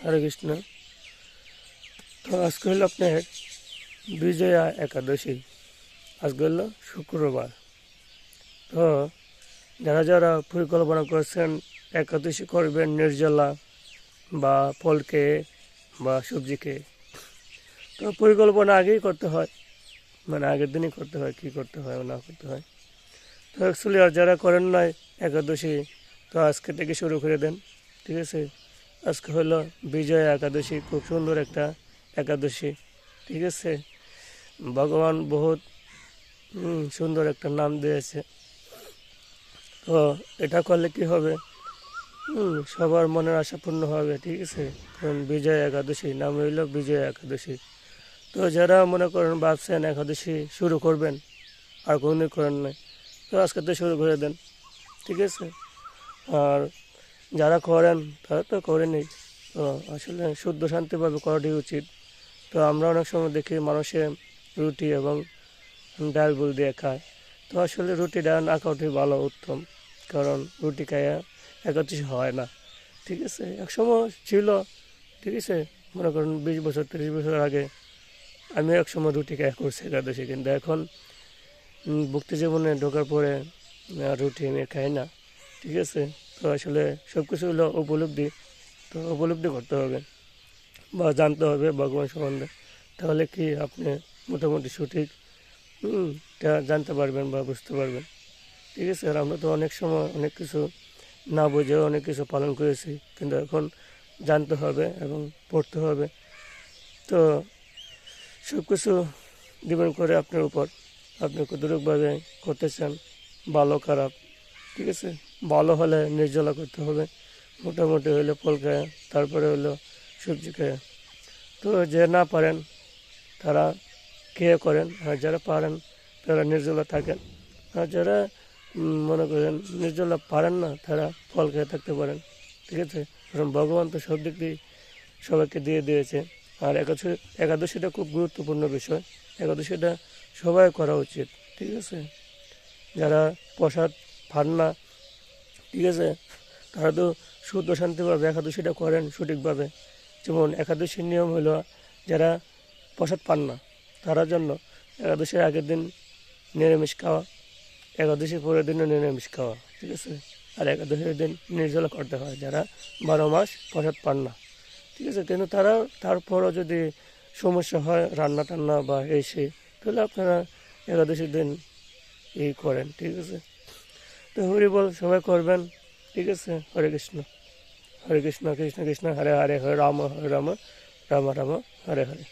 হরে কৃষ্ণ। তো আজকে হলো আপনার বিজয়া একাদশী। আজকে হলো শুক্রবার। তো যারা যারা পরিকল্পনা করছেন একাদশী করবেন নির্জলা বা ফল খেয়ে বা সবজি খেয়ে, তো পরিকল্পনা আগেই করতে হয়, মানে আগের দিনই করতে হয়, কী করতে হয় না করতে হয়। তো অ্যাকচুয়ালি আর যারা করেন নাই একাদশী, তো আজকে থেকে শুরু করে দেন, ঠিক আছে। আজকে হলো বিজয়া একাদশী, খুব সুন্দর একটা একাদশী, ঠিক আছে। ভগবান বহুত সুন্দর একটা নাম দিয়েছে। তো এটা করলে কি হবে, সবার মনের আশা পূর্ণ হবে, ঠিক আছে। কারণ বিজয়া একাদশী নাম হইল বিজয়া একাদশী। তো যারা মনে করেন ভাবছেন একাদশী শুরু করবেন আর কোনোদিন করেন নাই, তো আজকে তো শুরু করে দেন, ঠিক আছে। আর যারা করেন তারা তো করেনি। তো আসলে শুদ্ধ শান্তিভাবে করাটাই উচিত। তো আমরা অনেক সময় দেখি মানুষে রুটি এবং ডাল বুল দিয়ে খায়। তো আসলে রুটি ডাল না খাওয়াটাই ভালো, উত্তম। কারণ রুটি খাইয়া একাদশী হয় না, ঠিক আছে। একসময় ছিল, ঠিক আছে। মনে করেন 20 বছর 30 বছর আগে আমি একসময় রুটি খাইয়া করছি একাদশী, কিন্তু এখন ভক্তি জীবনে ঢোকার পরে রুটি আমি খাই না, ঠিক আছে। তো আসলে সব কিছু হলো উপলব্ধি। তো উপলব্ধি করতে হবে বা জানতে হবে ভগবান সম্বন্ধে, তাহলে কি আপনি মোটামুটি সঠিক টা জানতে পারবেন বা বুঝতে পারবেন, ঠিক আছে। আর আমরা তো অনেক সময় অনেক কিছু না বুঝেও অনেক কিছু পালন করেছি, কিন্তু এখন জানতে হবে এবং পড়তে হবে। তো সব কিছু ডিপেন্ড করে আপনার উপর, আপনি কতটুকুভাবে করতে চান, ভালো খারাপ, ঠিক আছে। ভালো হলে নির্জলা করতে হবে, মোটামুটি হলে ফল খায়, তারপরে হলো সবজি খায়। তো যে না পারেন তারা খেয়ে করেন, আর যারা পারেন তারা নির্জলা থাকেন। আর যারা মনে করেন নির্জলা পারেন না, তারা ফল খেয়ে থাকতে পারেন, ঠিক আছে। কারণ ভগবান তো সব দিক দিয়ে সবাইকে দিয়ে দিয়েছে। আর একাদশীটা খুব গুরুত্বপূর্ণ বিষয়। একাদশীটা সবাই করা উচিত, ঠিক আছে। যারা প্রসাদ পান না, ঠিক আছে, তারা তো শুদ্ধ শান্তিভাবে একাদশীটা করেন সঠিকভাবে। যেমন একাদশীর নিয়ম হলো, যারা প্রসাদ পান না তারা জন্য একাদশীর আগের দিন নিরামিষ খাওয়া, একাদশীর পরের দিনও নিরামিষ খাওয়া, ঠিক আছে। আর একাদশীর দিন নির্জলা করতে হয় যারা 12 মাস প্রসাদ পান না, ঠিক আছে। কিন্তু তারা তারপরও যদি সমস্যা হয় রান্না টান্না বা এই সেই, তাহলে আপনারা একাদশীর দিন এই করেন, ঠিক আছে। তো হরি বল সবাই করবেন, ঠিক আছে। হরে কৃষ্ণ, হরে কৃষ্ণ, কৃষ্ণ কৃষ্ণ হরে হরে, হরে রাম রাম, রাম রাম হরে হরে।